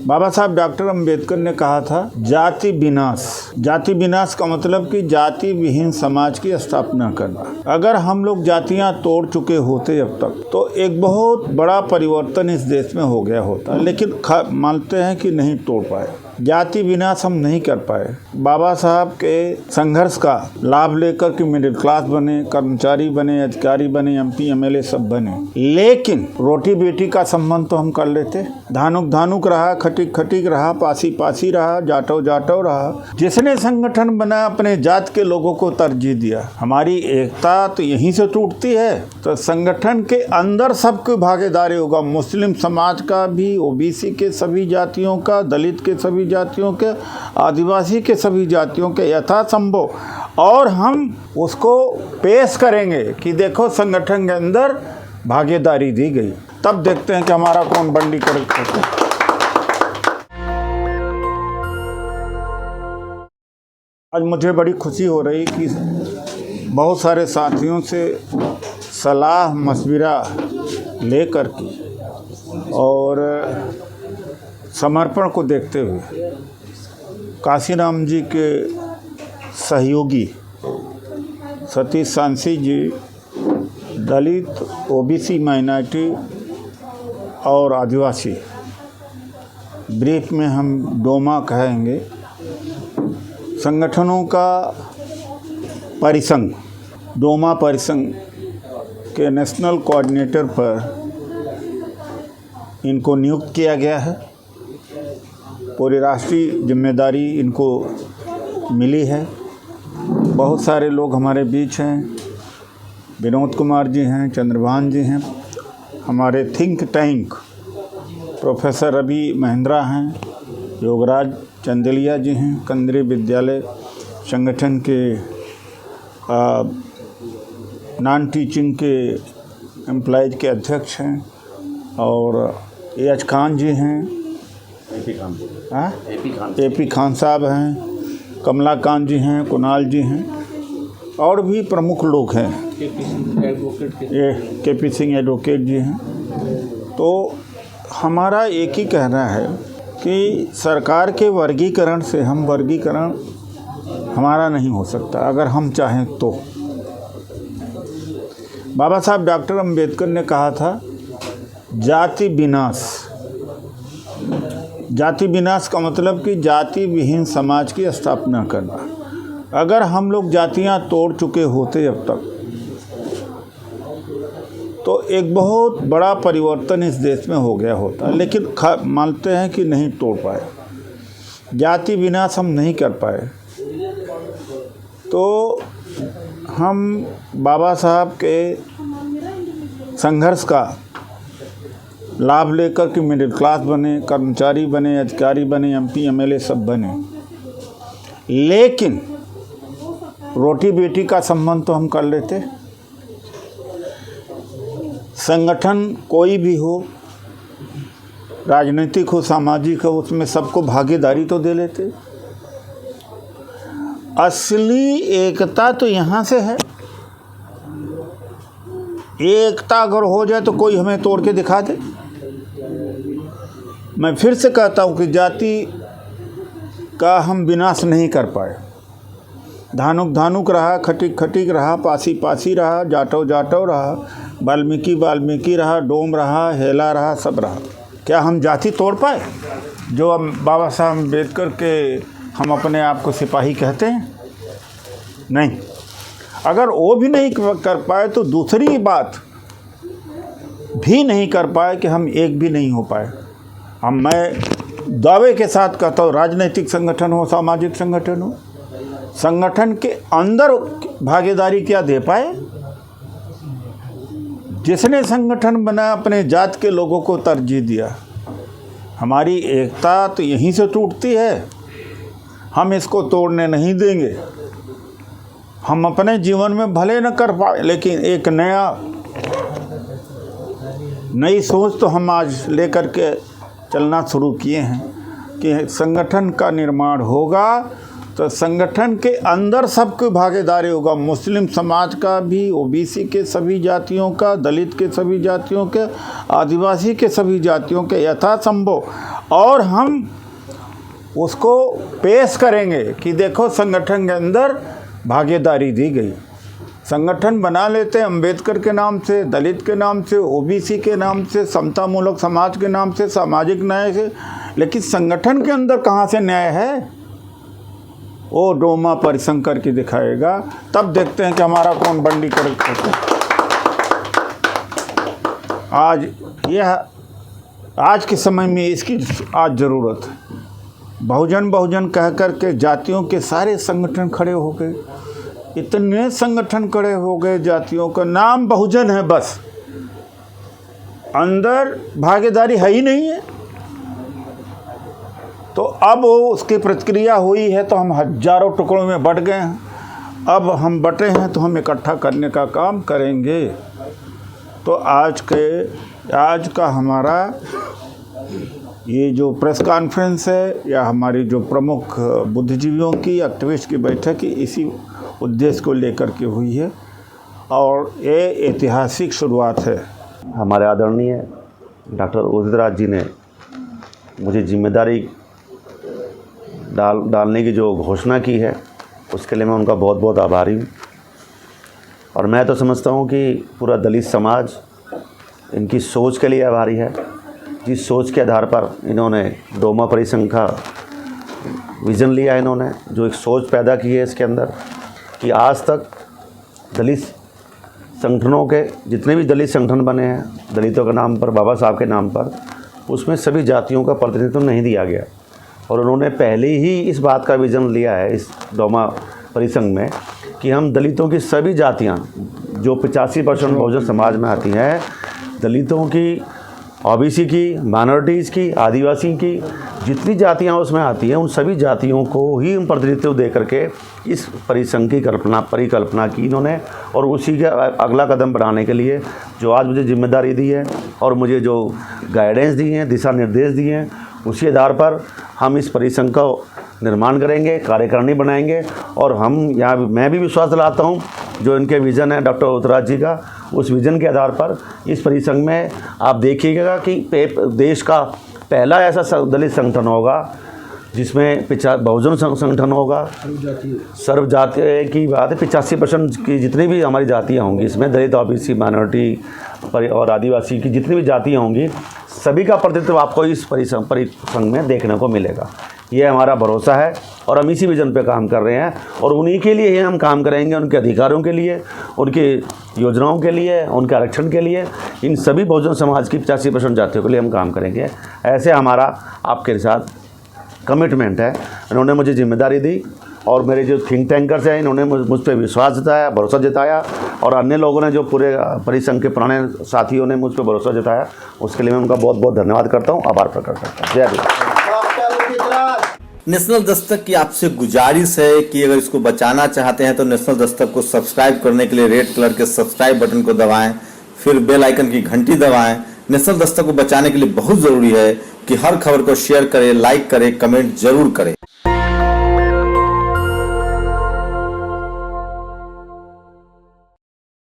बाबा साहब डॉक्टर अम्बेडकर ने कहा था जाति विनाश। जाति विनाश का मतलब कि जाति विहीन समाज की स्थापना करना। अगर हम लोग जातियां तोड़ चुके होते अब तक तो एक बहुत बड़ा परिवर्तन इस देश में हो गया होता, लेकिन मानते हैं कि नहीं तोड़ पाए। जाति विनाश हम नहीं कर पाए। बाबा साहब के संघर्ष का लाभ लेकर के मिडिल क्लास बने, कर्मचारी बने, अधिकारी बने, एमपी एमएलए सब बने, लेकिन रोटी बेटी का संबंध तो हम कर लेते। धानुक धानुक रहा, खटिक खटिक रहा, पासी पासी रहा, जाटव जाटव रहा। जिसने संगठन बना अपने जात के लोगों को तरजीह दिया। हमारी एकता तो यहीं से टूटती है। तो संगठन के अंदर सबकी भागीदारी होगा, मुस्लिम समाज का भी, ओबीसी के सभी जातियों का, दलित के सभी जातियों के, आदिवासी के सभी जातियों के यथासंभव, और हम उसको पेश करेंगे कि देखो संगठन के अंदर भागीदारी दी गई। तब देखते हैं कि हमारा कौन बंडी करता है। आज मुझे बड़ी खुशी हो रही कि बहुत सारे साथियों से सलाह मशविरा लेकर के और समर्पण को देखते हुए काशीराम जी के सहयोगी सतीश सांसी जी, दलित, ओबीसी, माइनॉरिटी और आदिवासी, ब्रीफ में हम डोमा कहेंगे, संगठनों का परिसंघ, डोमा परिसंघ के नेशनल कोऑर्डिनेटर पर इनको नियुक्त किया गया है। पूरी राष्ट्रीय जिम्मेदारी इनको मिली है। बहुत सारे लोग हमारे बीच हैं। विनोद कुमार जी हैं, चंद्रभान जी हैं, हमारे think tank professor Ravi Mahindra हैं, योगराज चंदेलिया जी हैं, केंद्रीय विद्यालय संगठन के नॉन टीचिंग के एम्प्लॉयज़ के अध्यक्ष हैं, और एच खान जी हैं, एपी खान साहब हैं, कमलाकांत जी हैं, कुणाल जी हैं, और भी प्रमुख लोग हैं, केपी सिंह एडवोकेट जी हैं। तो हमारा एक ही कहना है कि सरकार के वर्गीकरण से हम वर्गीकरण हमारा नहीं हो सकता अगर हम चाहें तो। बाबा साहब डॉक्टर अम्बेडकर ने कहा था जाति विनाश। जाति विनाश का मतलब कि जाति विहीन समाज की स्थापना करना। अगर हम लोग जातियां तोड़ चुके होते अब तक तो एक बहुत बड़ा परिवर्तन इस देश में हो गया होता, लेकिन मानते हैं कि नहीं तोड़ पाए। जाति विनाश हम नहीं कर पाए। तो हम बाबा साहब के संघर्ष का लाभ लेकर के मिडिल क्लास बने, कर्मचारी बने, अधिकारी बने, एमपी एमएलए सब बने, लेकिन रोटी बेटी का संबंध तो हम कर लेते। संगठन कोई भी हो, राजनीतिक हो, सामाजिक हो, उसमें सबको भागीदारी तो दे लेते। असली एकता तो यहाँ से है। एकता अगर हो जाए तो कोई हमें तोड़ के दिखा दे। मैं फिर से कहता हूँ कि जाति का हम विनाश नहीं कर पाए। धानुक धानुक रहा, खटिक खटिक रहा, पासी पासी रहा, जाटव जाटव रहा, वाल्मीकि वाल्मीकि रहा, डोम रहा, हेला रहा, सब रहा। क्या हम जाति तोड़ पाए? जो अब बाबा साहब अम्बेडकर के हम अपने आप को सिपाही कहते हैं? नहीं। अगर वो भी नहीं कर पाए तो दूसरी बात भी नहीं कर पाए कि हम एक भी नहीं हो पाए। मैं दावे के साथ कहता हूँ, राजनीतिक संगठन हो, सामाजिक संगठन हो, संगठन के अंदर भागीदारी क्या दे पाए? जिसने संगठन बना अपने जात के लोगों को तरजीह दिया। हमारी एकता तो यहीं से टूटती है। हम इसको तोड़ने नहीं देंगे। हम अपने जीवन में भले न कर पाए, लेकिन एक नई सोच तो हम आज लेकर के चलना शुरू किए हैं कि संगठन का निर्माण होगा तो संगठन के अंदर सबकी भागीदारी होगा, मुस्लिम समाज का भी, ओबीसी के सभी जातियों का, दलित के सभी जातियों के, आदिवासी के सभी जातियों के यथासंभव, और हम उसको पेश करेंगे कि देखो संगठन के अंदर भागीदारी दी गई। संगठन बना लेते हैं अंबेडकर के नाम से, दलित के नाम से, ओबीसी के नाम से, समतामूलक समाज के नाम से, सामाजिक न्याय से, लेकिन संगठन के अंदर कहाँ से न्याय है? वो डोमा परिसंघ करके दिखाएगा, तब देखते हैं कि हमारा कौन बंडीकरण करता है। आज के समय में इसकी आज ज़रूरत है। बहुजन कह कर के जातियों के सारे संगठन खड़े हो गए, इतने संगठन खड़े हो गए, जातियों का नाम बहुजन है, बस अंदर भागीदारी है ही नहीं है। तो अब उसकी प्रतिक्रिया हुई है, तो हम हजारों टुकड़ों में बट गए हैं। अब हम बटे हैं तो हम इकट्ठा करने का काम करेंगे। तो आज का हमारा ये जो प्रेस कॉन्फ्रेंस है या हमारी जो प्रमुख बुद्धिजीवियों की एक्टिविस्ट की बैठक इसी उद्देश्य को लेकर के हुई है और ये ऐतिहासिक शुरुआत है। हमारे आदरणीय डॉक्टर उदित राज जी ने मुझे जिम्मेदारी डालने की जो घोषणा की है उसके लिए मैं उनका बहुत बहुत आभारी हूँ। और मैं तो समझता हूँ कि पूरा दलित समाज इनकी सोच के लिए आभारी है, जिस सोच के आधार पर इन्होंने डोमा परिसंघ का विज़न लिया है। इन्होंने जो एक सोच पैदा की है इसके अंदर कि आज तक दलित संगठनों के जितने भी दलित संगठन बने हैं दलितों के नाम पर, बाबा साहब के नाम पर, उसमें सभी जातियों का प्रतिनिधित्व नहीं दिया गया। और उन्होंने पहले ही इस बात का विज़न लिया है इस डोमा परिसंघ में कि हम दलितों की सभी जातियाँ जो 85% बहुजन समाज में आती हैं, दलितों की, ओबीसी की, माइनॉरिटीज़ की, आदिवासी की, जितनी जातियाँ उसमें आती हैं उन सभी जातियों को ही हम प्रतिनिधित्व दे करके इस परिसंघ की परिकल्पना की इन्होंने। और उसी का अगला कदम बढ़ाने के लिए जो आज मुझे जिम्मेदारी दी है और मुझे जो गाइडेंस दी हैं, दिशा निर्देश दिए हैं, उसी आधार पर हम इस परिसंघ का निर्माण करेंगे, कार्यकारिणी बनाएंगे। और हम यहाँ मैं भी विश्वास दिलाता हूँ जो इनके विज़न है डॉक्टर उदित राज जी का, उस विज़न के आधार पर इस परिसंघ में आप देखिएगा कि देश का पहला ऐसा दलित संगठन होगा जिसमें बहुजन संगठन होगा, सर्व जातीय की बात है, 85% की जितनी भी हमारी जातियाँ होंगी इसमें, दलित, ओबीसी, माइनॉरिटी और आदिवासी की जितनी भी जातियाँ होंगी, सभी का प्रतिनिधित्व आपको इस परिसंघ में देखने को मिलेगा। ये हमारा भरोसा है और हम इसी विज़न पे काम कर रहे हैं और उन्हीं के लिए ही हम काम करेंगे, उनके अधिकारों के लिए, उनकी योजनाओं के लिए, उनके आरक्षण के लिए, इन सभी बहुजन समाज की 85% जातियों के लिए हम काम करेंगे। ऐसे हमारा आपके साथ कमिटमेंट है। इन्होंने मुझे जिम्मेदारी दी और मेरे जो थिंक टैंकर्स हैं इन्होंने मुझ पर विश्वास जताया, भरोसा जताया, और अन्य लोगों ने जो पूरे परिसंघ के पुराने साथियों ने मुझ पर भरोसा जताया, उसके लिए मैं उनका बहुत बहुत धन्यवाद करता हूँ, आभार प्रकट करता हूँ। जय हिंद। नेशनल दस्तक की आपसे गुजारिश है कि अगर इसको बचाना चाहते हैं तो नेशनल दस्तक को सब्सक्राइब करने के लिए रेड कलर के सब्सक्राइब बटन को दबाएं, फिर बेल आइकन की घंटी दबाएं। नेशनल दस्तक को बचाने के लिए बहुत जरूरी है कि हर खबर को शेयर करें, लाइक करें, कमेंट जरूर करें।